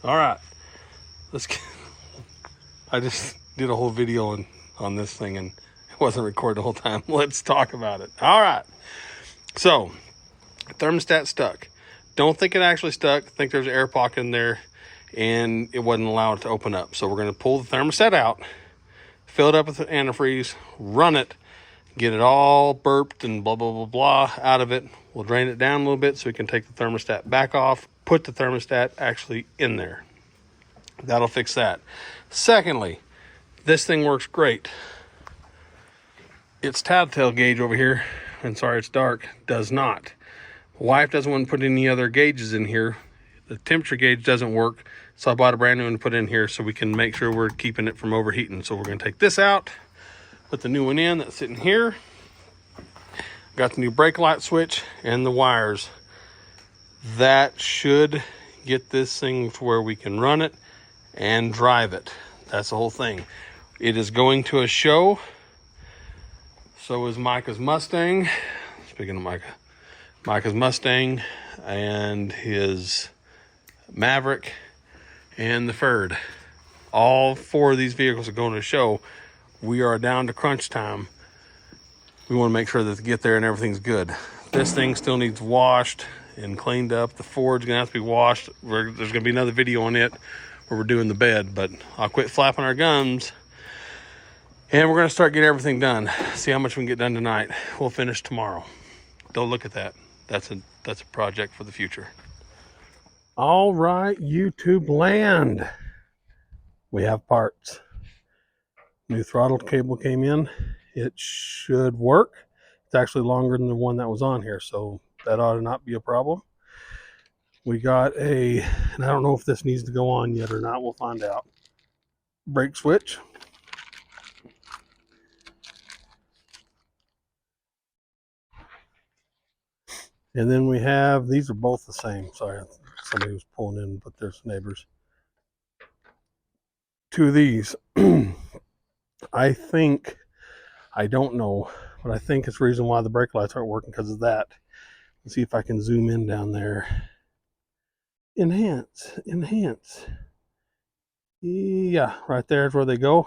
All right, let's get, I just did a whole video on this thing and it wasn't recorded the whole time. Let's talk about it. All right, so thermostat stuck. Don't think it actually stuck. Think there's an air pocket in there and it wasn't allowed to open up. So we're going to pull the thermostat out, fill it up with antifreeze, run it, get it all burped and blah, blah, blah, blah out of it. We'll drain it down a little bit so we can take the thermostat back off, put the thermostat actually in there. That'll fix that. Secondly, this thing works great. Its tattletale gauge over here, and sorry it's dark, does not. Wife doesn't want to put any other gauges in here. The temperature gauge doesn't work, so I bought a brand new one to put in here so we can make sure we're keeping it from overheating. So we're going to take this out, put the new one in that's sitting here. Got the new brake light switch and the wires. That should get this thing to where we can run it and drive it. That's the whole thing. It is going to a show. So is Micah's Mustang. Speaking of Micah's Mustang and his Maverick and the Ford. All four of these vehicles are going to a show. We are down to crunch time. We want to make sure that they get there and everything's good. This thing still needs washed and cleaned up. The Ford's gonna have to be washed. There's gonna be another video on it where we're doing the bed, but I'll quit flapping our gums and we're gonna start getting everything done. See how much we can get done tonight. We'll finish tomorrow. Don't look at that. That's a project for the future. All right, YouTube land. We have parts. New throttle cable came in. It should work. It's actually longer than the one that was on here, so that ought to not be a problem. We got and I don't know if this needs to go on yet or not. We'll find out. Brake switch. And then we have, these are both the same. Sorry, somebody was pulling in, but there's neighbors. Two of these. I don't know, but I think it's the reason why the brake lights aren't working because of that. Let's see if I can zoom in down there. Enhance. Yeah, right there is where they go.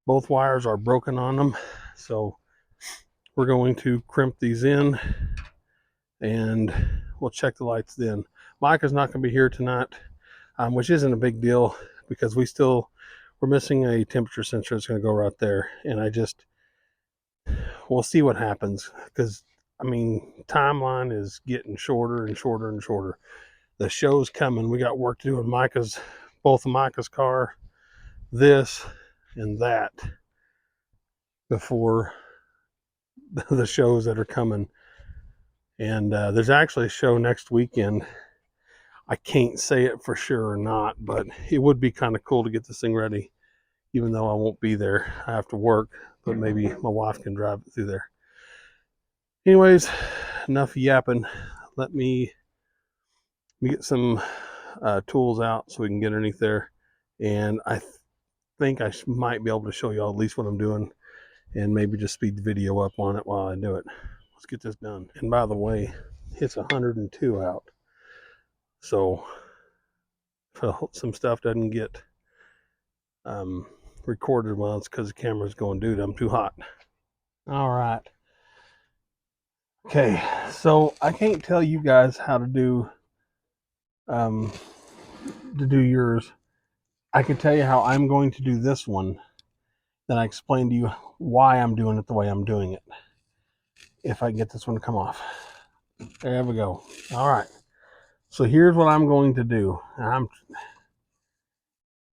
Both wires are broken on them, so we're going to crimp these in and we'll check the lights then. Micah's not going to be here tonight, which isn't a big deal because we're missing a temperature sensor that's going to go right there, and we'll see what happens because I mean timeline is getting shorter and shorter and shorter. The show's coming. We got work to do in both of Micah's car, this and that, before the shows that are coming. And there's actually a show next weekend. I can't say it for sure or not, but it would be kind of cool to get this thing ready, even though I won't be there. I have to work, but maybe my wife can drive it through there. Anyways, enough yapping. Let me get some tools out so we can get underneath there. And I think I might be able to show y'all at least what I'm doing and maybe just speed the video up on it while I do it. Let's get this done. And by the way, it's 102 out. So if some stuff doesn't get recorded, well, it's because the camera's going, dude, I'm too hot. All right. Okay, so I can't tell you guys how to do yours. I can tell you how I'm going to do this one. Then I explain to you why I'm doing it the way I'm doing it. If I can get this one to come off. There we go. All right. So here's what I'm going to do. I'm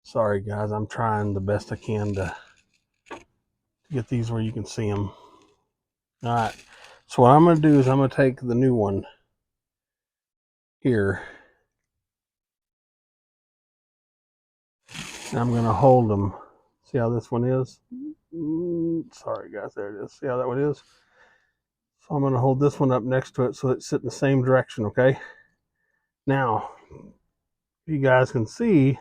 sorry, guys. I'm trying the best I can to get these where you can see them. All right. So what I'm going to do is I'm going to take the new one here. And I'm going to hold them. See how this one is? Sorry, guys. There it is. See how that one is? So I'm going to hold this one up next to it so it's sitting the same direction, okay? Now, you guys can see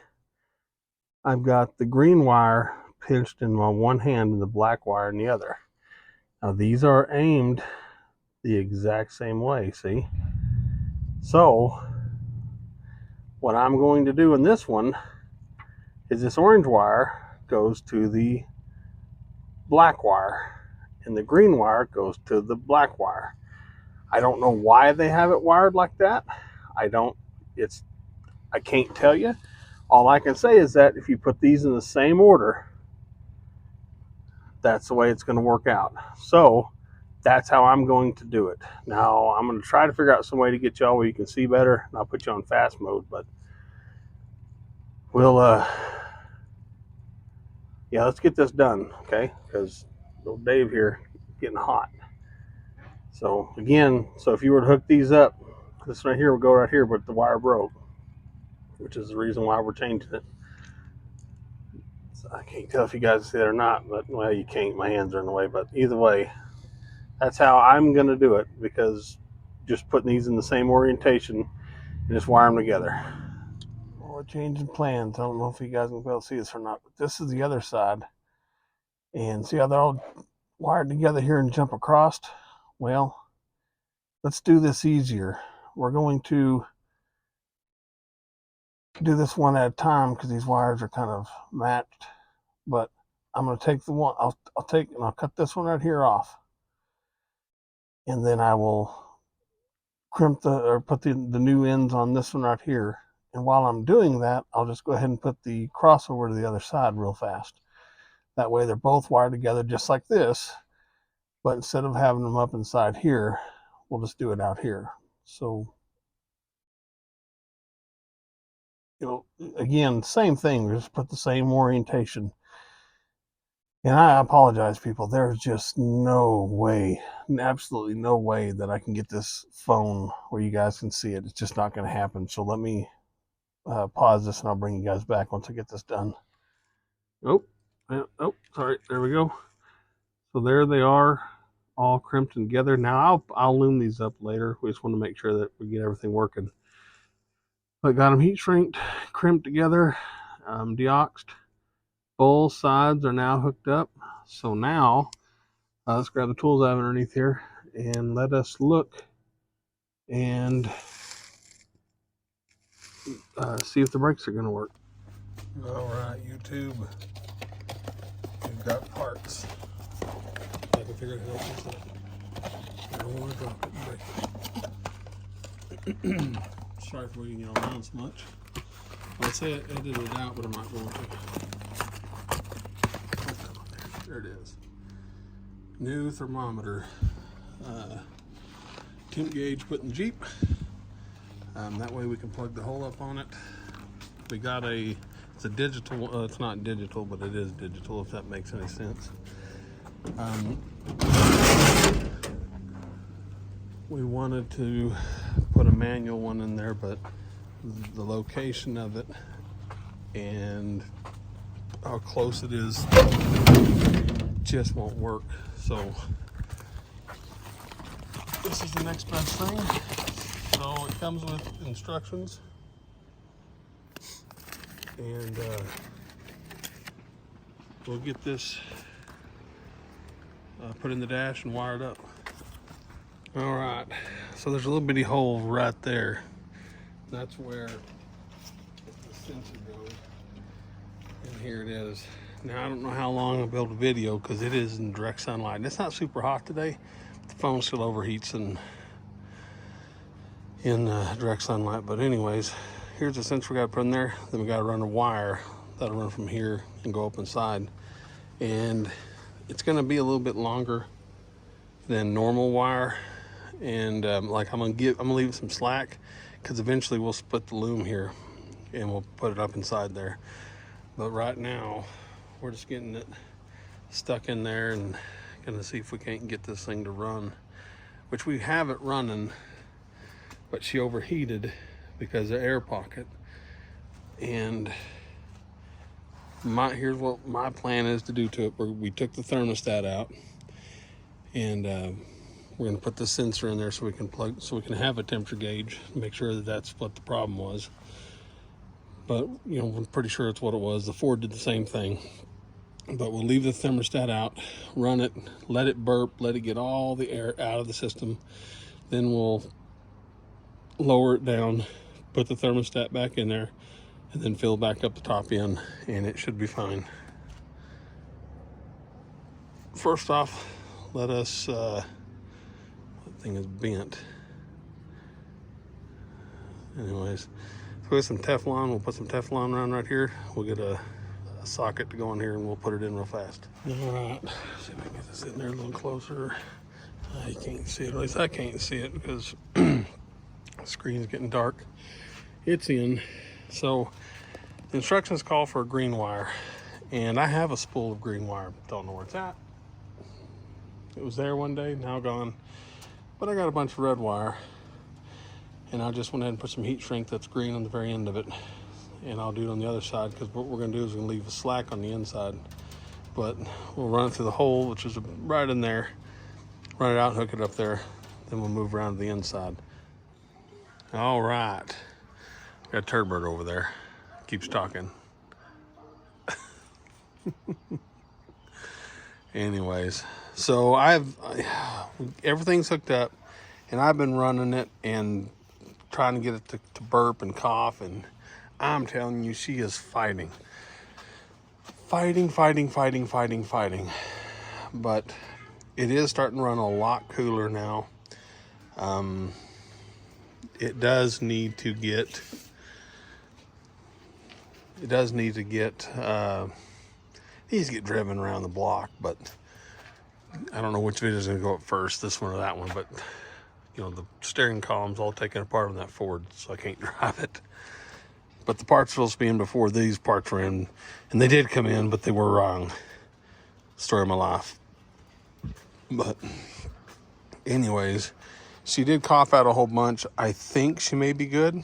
I've got the green wire pinched in my one hand and the black wire in the other. Now these are aimed the exact same way, see? So what I'm going to do in this one is this orange wire goes to the black wire and the green wire goes to the black wire. I don't know why they have it wired like that. I can't tell you. All I can say is that if you put these in the same order, that's the way it's going to work out. So that's how I'm going to do it. Now I'm going to try to figure out some way to get y'all where you can see better, and I'll put you on fast mode, but we'll yeah, let's get this done, okay? Because little Dave here is getting hot. So again, if you were to hook these up, this right here will go right here, but the wire broke, which is the reason why we're changing it. So I can't tell if you guys see it or not, but well, you can't. My hands are in the way, but either way, that's how I'm going to do it, because just putting these in the same orientation and just wire them together. Well, we're changing plans. I don't know if you guys can be able to see this or not, but this is the other side. And see how they're all wired together here and jump across? Well, let's do this easier. We're going to do this one at a time because these wires are kind of matched. But I'm going to take the one, I'll cut this one right here off. And then I will crimp put the new ends on this one right here. And while I'm doing that, I'll just go ahead and put the crossover to the other side real fast. That way they're both wired together just like this, but instead of having them up inside here, we'll just do it out here. So, again, same thing, we just put the same orientation. And I apologize, people, there's just no way, absolutely no way that I can get this phone where you guys can see it. It's just not going to happen. So let me pause this and I'll bring you guys back once I get this done. Sorry, there we go. So there they are, all crimped together. Now I'll loom these up later. We just want to make sure that we get everything working. But got them heat shrinked, crimped together, deoxed. Both sides are now hooked up. So now let's grab the tools I have underneath here and let us look and see if the brakes are going to work. All right, YouTube. We've got parts. I can figure out how to open this up. I don't want to drop it and break it. Sorry for moving it around so much. I'd say I edited it out, but I'm not going to. There it is. New thermometer. Temp gauge put in the Jeep. That way we can plug the hole up on it. We got it's a digital, it's not digital, but it is digital, if that makes any sense. We wanted to put a manual one in there, but the location of it and how close it is just won't work. So this is the next best thing. So it comes with instructions, and we'll get this put in the dash and wired up. All right, so there's a little bitty hole right there. That's where the sensor goes, and here it is. Now I don't know how long I'll be able to video because it is in direct sunlight. And it's not super hot today. The phone still overheats in direct sunlight. But anyways, here's the sensor we got to put in there. Then we got to run a wire that'll run from here and go up inside. And it's going to be a little bit longer than normal wire. And like I'm gonna leave it some slack because eventually we'll split the loom here and we'll put it up inside there. But right now we're just getting it stuck in there and gonna see if we can't get this thing to run, which we have it running, but she overheated because of air pocket. And here's what my plan is to do to it. We took the thermostat out, and we're going to put the sensor in there so we can have a temperature gauge, make sure that that's what the problem was. But I'm pretty sure it's what it was. The Ford did the same thing. But we'll leave the thermostat out, run it, let it burp, let it get all the air out of the system. Then we'll lower it down, put the thermostat back in there, and then fill back up the top end, and it should be fine. First off, let us, that thing is bent. Anyways, so we have some Teflon. We'll put some Teflon around right here. We'll get a socket to go in here, and we'll put it in real fast. All right, see if I can get this in there a little closer. You can't see it, at least I can't see it because the screen's getting dark. It's in. So the instructions call for a green wire, and I have a spool of green wire. Don't know where it's at. It was there one day, now gone. But I got a bunch of red wire, and I just went ahead and put some heat shrink that's green on the very end of it, and I'll do it on the other side, because what we're going to do is we're going to leave a slack on the inside, but we'll run it through the hole, which is right in there, run it out and hook it up there, then we'll move around to the inside. All right, got a turd bird over there, keeps talking. Anyways, so everything's hooked up, and I've been running it and trying to get it to burp and cough, and I'm telling you, she is fighting. But it is starting to run a lot cooler now. It does need to get needs to get driven around the block, but I don't know which video is going to go up first, this one or that one, but you know, the steering column's all taken apart on that Ford, so I can't drive it. But the parts supposed to be in before these parts were in, and they did come in, but they were wrong. Story of my life. But anyways, she did cough out a whole bunch. I think she may be good,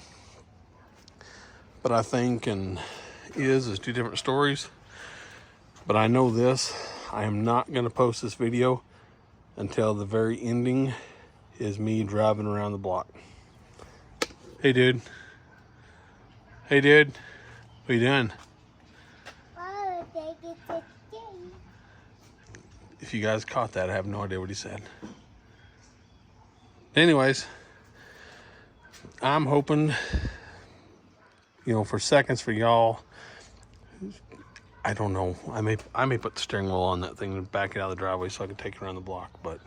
but I think and is two different stories. But I know this, I am not going to post this video until the very ending is me driving around the block. Hey dude. Hey dude. What are you doing? If you guys caught that, I have no idea what he said. Anyways, I'm hoping, you know, for seconds for y'all. I don't know. I may put the steering wheel on that thing and back it out of the driveway so I can take it around the block. But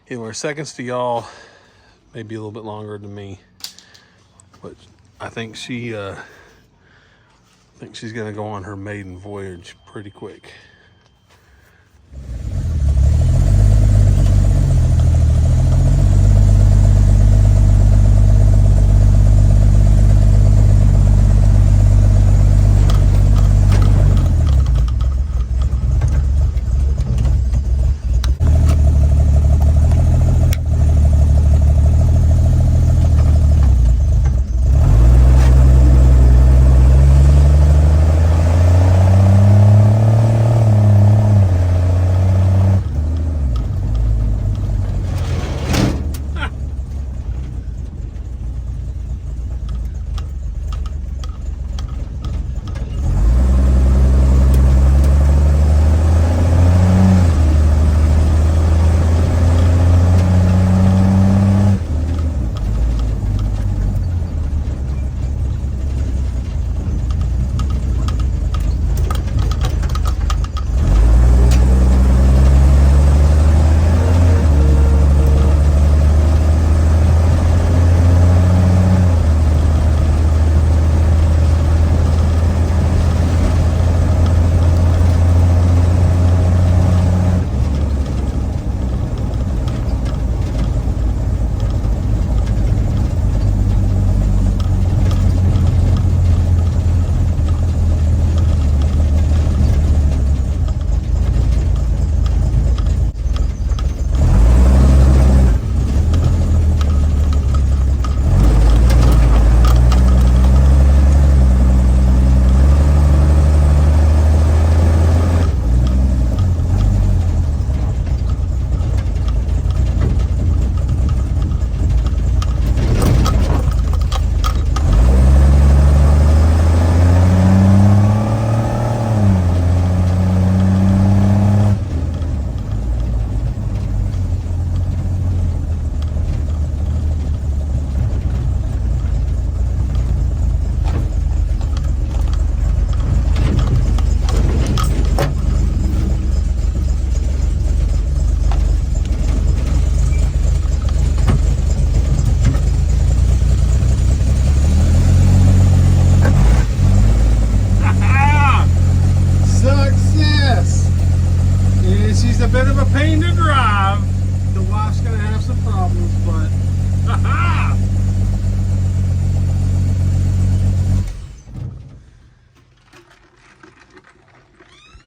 anyway, seconds to y'all, maybe a little bit longer than me. But I think she's gonna go on her maiden voyage pretty quick. He's a bit of a pain to drive. The wife's gonna have some problems, but